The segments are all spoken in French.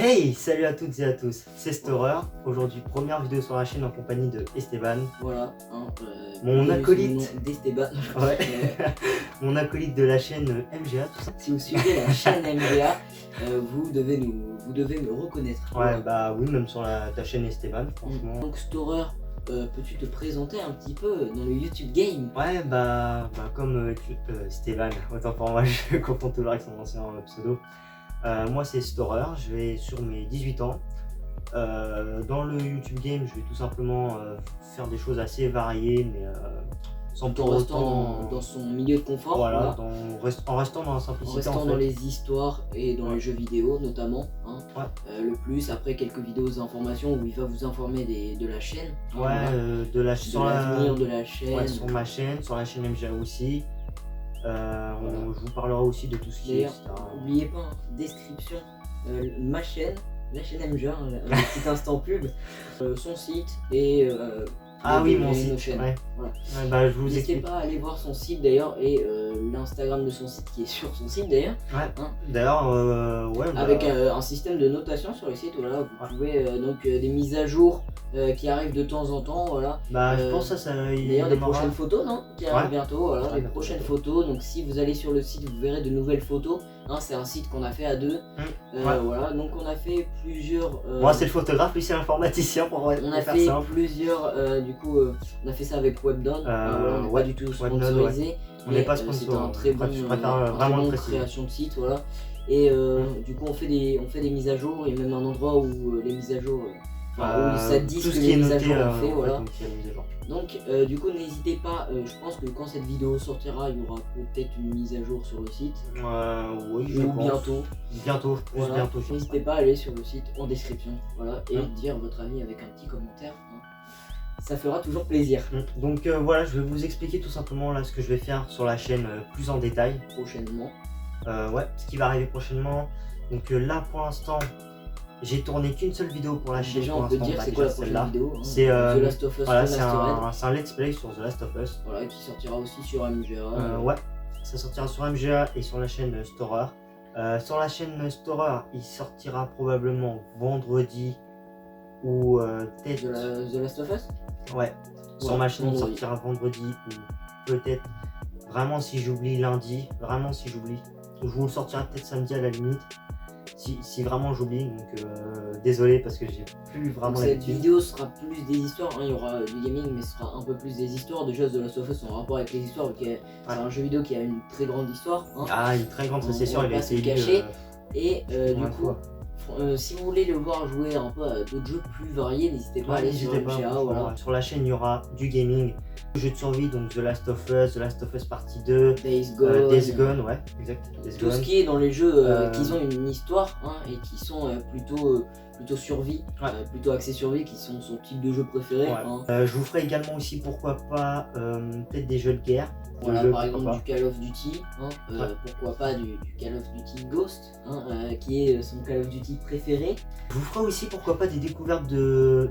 Hey, salut à toutes et à tous, c'est Storer. Aujourd'hui, première vidéo sur la chaîne en compagnie de Esteban. Voilà, mon acolyte d'Esteban. Ouais. Mon acolyte de la chaîne MGA, tout ça. Si vous suivez la chaîne MGA, vous devez me reconnaître. Ouais, Voilà. bah oui, même sur ta chaîne Esteban, franchement. Donc Storer, peux-tu te présenter un petit peu dans le YouTube game? Ouais, bah comme Esteban, autant pour moi, je confonds toujours avec son ancien pseudo. Moi c'est Storer, je vais sur mes 18 ans. Dans le YouTube game, je vais tout simplement faire des choses assez variées, mais sans Tout en pour restant autant... dans son milieu de confort. Voilà, Voilà. en restant dans la simplicité. En restant dans les histoires et dans les jeux vidéo notamment. Ouais. Le plus, après quelques vidéos d'information où il va vous informer de la chaîne. Ouais, voilà. sur l'avenir de la chaîne. Ouais, sur ma chaîne, sur la chaîne MGA aussi. Voilà. Je vous parlerai aussi de tout ce qui est... D'ailleurs, n'oubliez pas, description, ma chaîne, la chaîne MGA, un petit instant pub, son site et... ah oui, mon nos site, chaînes. ouais. Voilà. Ouais, bah, je vous N'hésitez explique. pas à aller voir son site d'ailleurs et l'Instagram de son site qui est sur son site d'ailleurs. Ouais, d'ailleurs, ouais. Bah... Avec un système de notation sur le site, voilà, vous pouvez donc des mises à jour qui arrivent de temps en temps, voilà. Bah, je pense que ça d'ailleurs, des prochaines photos, non, qui arrivent bientôt, voilà, des prochaines photos. Donc, si vous allez sur le site, vous verrez de nouvelles photos. C'est un site qu'on a fait à deux. Voilà, donc on a fait plusieurs. Moi, c'est le photographe, lui, c'est l'informaticien pour on a fait plusieurs. Du coup, on a fait ça avec Webdon. Voilà, on n'est pas du tout sponsorisé. On n'est pas sponsorisé. sponsorisé. C'était un très bon, je préfère vraiment le préciser. Création de site, voilà. Et du coup, on fait des mises à jour. Il y a même un endroit où les mises à jour. Où ça dit tout que ce qui est mises à noté, jour on fait, voilà. Donc, du coup, n'hésitez pas, je pense que quand cette vidéo sortira, il y aura peut-être une mise à jour sur le site. Oui, je ou pense. Bientôt. Voilà. Bientôt. N'hésitez pas à aller sur le site en description, voilà, et dire votre avis avec un petit commentaire. Ça fera toujours plaisir. Donc voilà, je vais vous expliquer tout simplement là ce que je vais faire sur la chaîne plus en détail. Prochainement. Ouais, ce qui va arriver prochainement. Donc là, pour l'instant, j'ai tourné qu'une seule vidéo pour la chaîne. Déjà, on peut dire c'est quoi la prochaine vidéo, c'est The Last of Us. Voilà, c'est un let's play sur The Last of Us. Voilà, qui sortira aussi sur MGA. Ouais, ça sortira sur MGA et sur la chaîne Storer. Sur la chaîne Storer, il sortira probablement vendredi ou peut-être... The Last of Us. Ouais, sur ma chaîne, il sortira vendredi ou peut-être, vraiment si j'oublie, lundi. Vraiment si j'oublie. Je vous le sortirai peut-être samedi à la limite. Si vraiment j'oublie, donc désolé parce que j'ai plus vraiment cette vidéo sera plus des histoires, il y aura du gaming mais ce sera un peu plus des histoires. Déjà The Last of Us en rapport avec les histoires, c'est un jeu vidéo qui a une très grande histoire. Ah, une très grande, ça c'est sûr, il a été caché. Et du coup, si vous voulez le voir jouer un peu à d'autres jeux plus variés, n'hésitez pas à aller sur MGA. Voilà. Sur la chaîne, il y aura du gaming, du jeu de survie, donc The Last of Us Partie 2, Days Gone, ouais, exact. Tout ce qui est dans les jeux qui ont une histoire et qui sont plutôt survie, plutôt axés survie, qui sont son type de jeu préféré. Je vous ferai également aussi, pourquoi pas, peut-être des jeux de guerre. Voilà, par exemple du Call of Duty, pourquoi pas du Call of Duty Ghost, qui est son Call of Duty préféré. Je vous ferai aussi, pourquoi pas, des découvertes de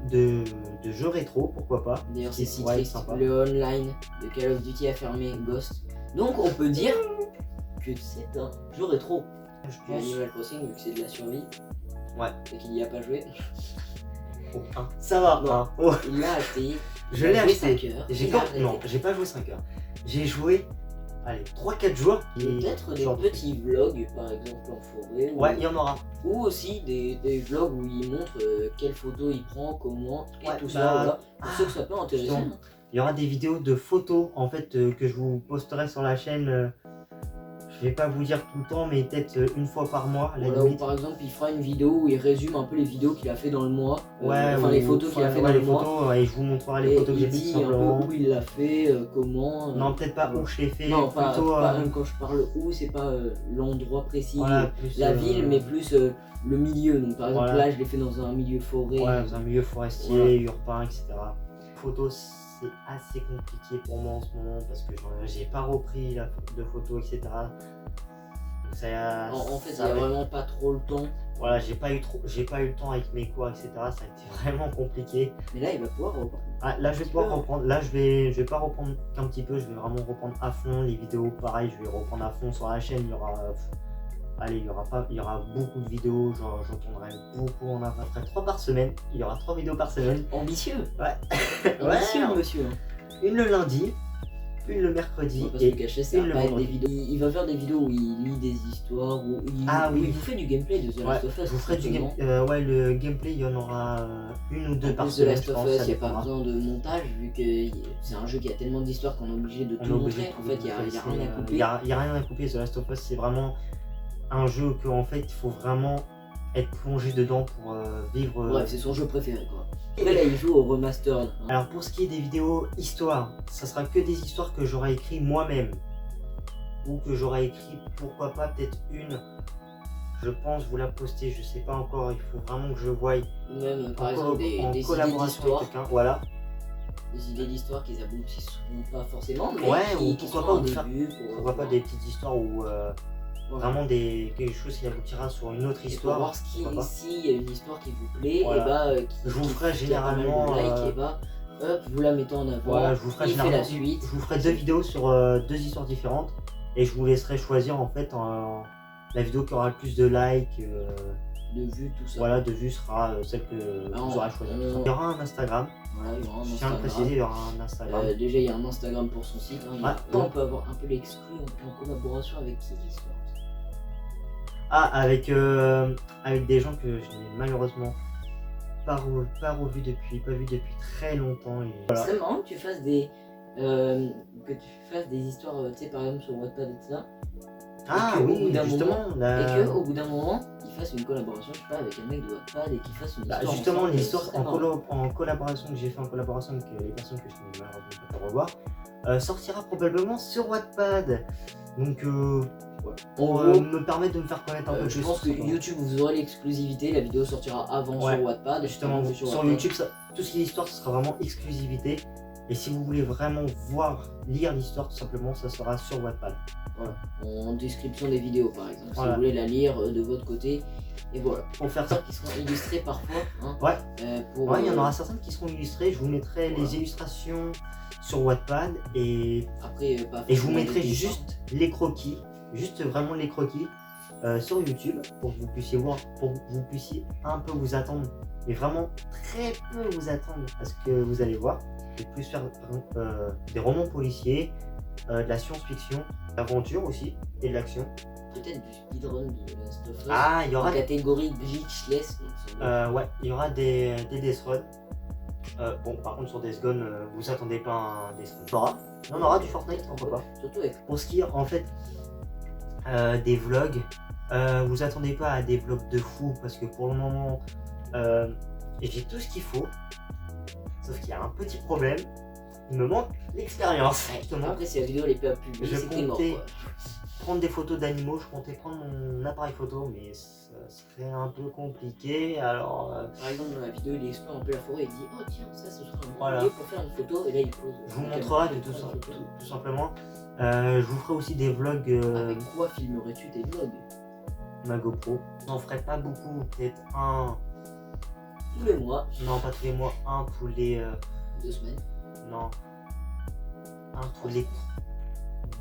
jeux rétro, pourquoi pas. D'ailleurs c'est si triste, le online de Call of Duty a fermé Ghost. Donc on peut dire que c'est un jeu rétro. Animal Crossing, vu que c'est de la survie. Ouais. Et qu'il n'y a pas joué. Ça va. Il l'a acheté. Je l'ai acheté. 5 heures. Non, j'ai pas joué 5 heures. J'ai joué, allez, 3-4 jours. Peut-être des petits vlogs, par exemple en forêt. Ouais, il y en aura. Ou aussi des vlogs où il montre quelles photos il prend, comment, et tout ça. Voilà. Pour ceux que ça peut intéresser. Il y aura des vidéos de photos en fait que je vous posterai sur la chaîne. Je vais pas vous dire tout le temps, mais peut-être une fois par mois. Voilà, ou par exemple, il fera une vidéo où il résume un peu les vidéos qu'il a fait dans le mois. Les photos qu'il a fait dans le mois. Et je vous montrerai les photos que j'ai fait simplement. Où il l'a fait, comment. Non, peut-être pas où je l'ai fait. Non, plutôt, quand je parle où, c'est pas l'endroit précis, la ville, mais plus le milieu. Donc par exemple, là, je l'ai fait dans un milieu forêt. Ouais, dans un milieu forestier, urbain, etc. Photos, c'est assez compliqué pour moi en ce moment parce que j'ai pas repris de photos, etc. Donc ça, en fait, il n'y a vraiment pas trop le temps. Voilà, j'ai pas eu le temps avec mes cours, etc. Ça a été vraiment compliqué. Mais là, il va pouvoir reprendre. Là, je vais pouvoir reprendre. Là, je vais pas reprendre qu'un petit peu. Je vais vraiment reprendre à fond les vidéos. Pareil, je vais reprendre à fond sur la chaîne. Il y aura allez, il y aura beaucoup de vidéos, genre j'en tournerai beaucoup en après 3 par semaine. Il y aura 3 vidéos par semaine. Ambitieux. Ouais. Ambitieux, monsieur. Une le lundi, une le mercredi et cacher, ça va pas être des vidéos. Il va faire des vidéos où il lit des histoires, où il vous fait du gameplay de The Last of Us. Je vous ferai du gameplay. Ouais, le gameplay, il y en aura une ou deux par semaine. The Last of Us, il n'y a pas besoin de montage, vu que c'est un jeu qui a tellement d'histoires qu'on est obligé de tout montrer. En fait, il n'y a rien à couper. Il n'y a rien à couper. The Last of Us, c'est vraiment un jeu que en fait, il faut vraiment être plongé dedans pour vivre. Bref, c'est son jeu préféré, quoi. Et là, il joue au remastered. Alors pour ce qui est des vidéos histoire, ça sera que des histoires que j'aurai écrit moi-même. Ou que j'aurai écrit, pourquoi pas, peut-être une. Je pense vous la poster, je sais pas encore, il faut vraiment que je voie. Même par exemple des idées d'histoire. Voilà. Des idées d'histoire qui n'aboutisseront pas forcément, mais ouais, qui pourquoi pas pas, pourquoi pas des petites histoires où vraiment quelque chose qui aboutira sur une autre histoire. Pour voir s'il y a une histoire qui vous plaît, voilà. et je vous ferai généralement vous la mettez en avant. Voilà, je vous ferai généralement la suite. Je vous ferai 2 vidéos sur 2 histoires différentes et je vous laisserai choisir en fait la vidéo qui aura le plus de likes, de vues, tout ça. Voilà, de vues sera celle que vous aurez choisi. Il y aura un Instagram. Voilà, il y aura un Instagram. Je tiens à le préciser, il y aura un Instagram. Déjà, il y a un Instagram pour son site. Hein. On peut avoir un peu l'exclu en collaboration avec qui l'histoire. Avec des gens que je n'ai malheureusement pas vu depuis très longtemps. Et voilà. C'est marrant que tu fasses des histoires, tu sais, par exemple sur Wattpad et tout ça. Oui, justement. Et qu'au bout d'un moment, ils fassent une collaboration, je sais pas, avec un mec de Wattpad et qu'ils fassent une histoire. Justement, l'histoire en collaboration que j'ai fait en collaboration avec les personnes que je ne vais malheureusement pas revoir, sortira probablement sur Wattpad. Donc, pour me permettre de me faire connaître un peu plus. Je pense que YouTube, vous aurez l'exclusivité, la vidéo sortira avant sur Wattpad. Justement, sur YouTube, tout ce qui est histoire, ce sera vraiment exclusivité. Et si vous voulez vraiment lire l'histoire, tout simplement, ça sera sur Wattpad. Voilà. En description des vidéos, par exemple. Si vous voulez la lire de votre côté. Et voilà. Pour faire ça. Qui seront illustrés parfois. Hein, il y en aura certaines qui seront illustrées. Je vous mettrai les illustrations sur Wattpad. Et je vous mettrai juste les croquis. Juste vraiment les croquis sur YouTube pour que vous puissiez voir, pour que vous puissiez un peu vous attendre, mais vraiment très peu vous attendre à ce que vous allez voir. Et plus faire des romans policiers, de la science-fiction, l'aventure aussi et de l'action. Peut-être du speedrun de Last of Us. Il y aura des catégories glitchless. Il y aura des Death Run. Par contre sur Death Gone, vous attendez pas à un Death Run. On aura du Fortnite, pourquoi pas. Surtout avec. Pour ce qui est en fait des vlogs, vous attendez pas à des vlogs de fou parce que pour le moment j'ai tout ce qu'il faut, sauf qu'il y a un petit problème, il me manque l'expérience. Après si la vidéo elle est pas publiée, c'était mort quoi. Prendre des photos d'animaux, je comptais prendre mon appareil photo, mais ça serait un peu compliqué. Alors par exemple dans la vidéo il explore un peu la forêt et il dit oh tiens ça ce sera un bon lieu pour faire une photo et là il pose. Je vous montrerai tout simplement. Je vous ferai aussi des vlogs. Avec quoi filmerais-tu tes vlogs? Ma GoPro. J'en ferai pas beaucoup, peut-être un. Tous les mois. Non, pas tous les mois, un tous les. 2 semaines. Non. Un tous les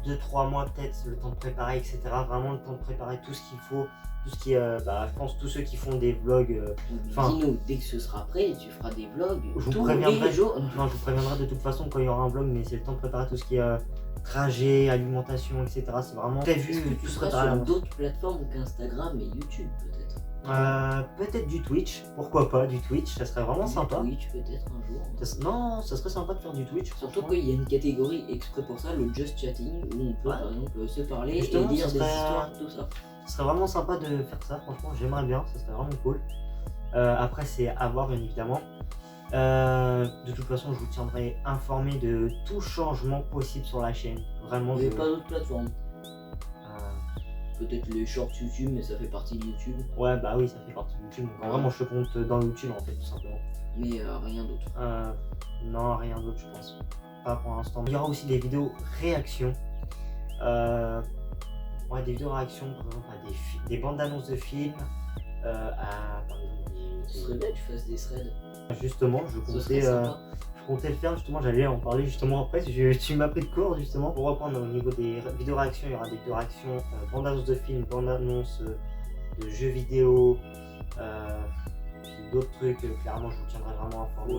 2-3 mois peut-être, le temps de préparer, etc. Vraiment le temps de préparer tout ce qu'il faut. Tout ce qui est. Je pense tous ceux qui font des vlogs. Dis-nous, dès que ce sera prêt, tu feras des vlogs. Je vous préviendrai. Non, je vous préviendrai de toute façon quand il y aura un vlog, mais c'est le temps de préparer tout ce qui est. Trajet, alimentation, etc. C'est vraiment prévu. Est-ce que tu seras sur d'autres plateformes qu'Instagram et YouTube peut-être? Peut-être du Twitch, pourquoi pas du Twitch, ça serait vraiment sympa. Twitch peut-être un jour. Non, ça serait sympa de faire du Twitch. Surtout qu'il y a une catégorie exprès pour ça, le Just Chatting, où on peut par exemple se parler et lire des histoires, tout ça. Ce serait vraiment sympa de faire ça, franchement j'aimerais bien, ça serait vraiment cool. Après c'est à voir bien évidemment. De toute façon, je vous tiendrai informé de tout changement possible sur la chaîne. Vraiment. Mais pas d'autres plateformes. Peut-être les shorts YouTube, mais ça fait partie de YouTube. Ouais, bah oui, ça fait partie de YouTube. Donc vraiment, je te compte dans YouTube en fait, tout simplement. Mais rien d'autre. Non, rien d'autre, je pense. Pas pour l'instant. Il y aura aussi des vidéos réactions. Des vidéos réactions, par exemple, à des bandes annonces de films. Par exemple, ce serait bien que tu fasses des threads. Justement, je comptais le faire, justement, j'allais en parler justement après. Tu m'as pris de court justement. Pour reprendre au niveau des vidéos réactions, il y aura des vidéos réactions, bande-annonce de films, bande-annonce de jeux vidéo, puis d'autres trucs. Clairement, je vous tiendrai vraiment informé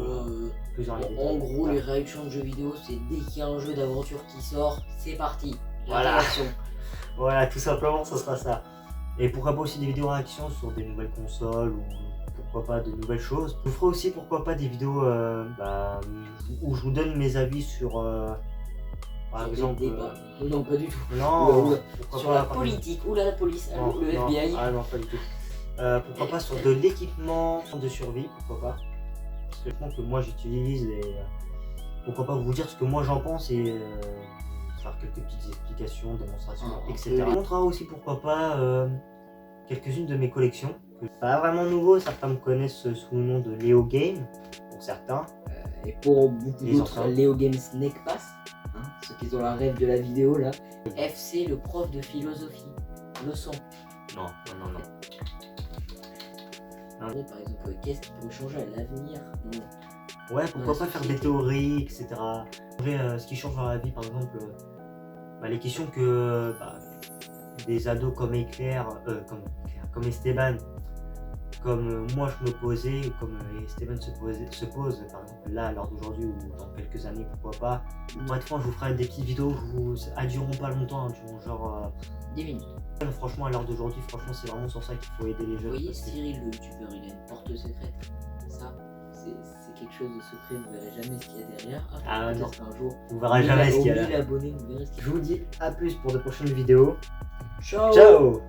plus en détail. En gros, les réactions de jeux vidéo, c'est dès qu'il y a un jeu d'aventure qui sort, c'est parti. Voilà. Voilà, tout simplement, ça sera ça. Et pourquoi pas aussi des vidéos réactions sur des nouvelles consoles ou pourquoi pas de nouvelles choses. Je vous ferai aussi pourquoi pas des vidéos où je vous donne mes avis sur par exemple. Non, pas du tout. Non, sur la politique ou la police, le FBI. Ah non, pas du tout. Pourquoi pas sur de l'équipement de survie, pourquoi pas. Parce que je pense que moi j'utilise et pourquoi pas vous dire ce que moi j'en pense et faire quelques petites explications, démonstrations, etc. On montrera aussi pourquoi pas quelques-unes de mes collections. Pas vraiment nouveau, certains me connaissent sous le nom de Léo Game, pour certains. Et pour beaucoup d'autres, Léo Game Snake Pass, hein, ceux qui ont la rêve de la vidéo là. FC, le prof de philosophie, leçon. Non. Par exemple, qu'est-ce qui pourrait changer à l'avenir? Ouais, pourquoi pas faire des théories, etc. Après, ce qui change dans la vie, par exemple, les questions que des ados comme Esteban, comme moi je me posais, comme Esteban se pose, par exemple là à l'heure d'aujourd'hui ou dans quelques années, pourquoi pas. Bref, je vous ferai des petites vidéos, elles dureront pas longtemps, genre 10 minutes. Franchement, à l'heure d'aujourd'hui, c'est vraiment sur ça qu'il faut aider les jeunes. Vous voyez, Cyril, le youtubeur, il a une porte secrète. Ça, c'est quelque chose de secret, vous verrez jamais ce qu'il y a derrière. Ah non, un jour, vous verrez jamais ce qu'il y a là. Abonnés, vous verrez ce qu'il y a. Je vous dis à plus pour de prochaines vidéos. Ciao. Ciao.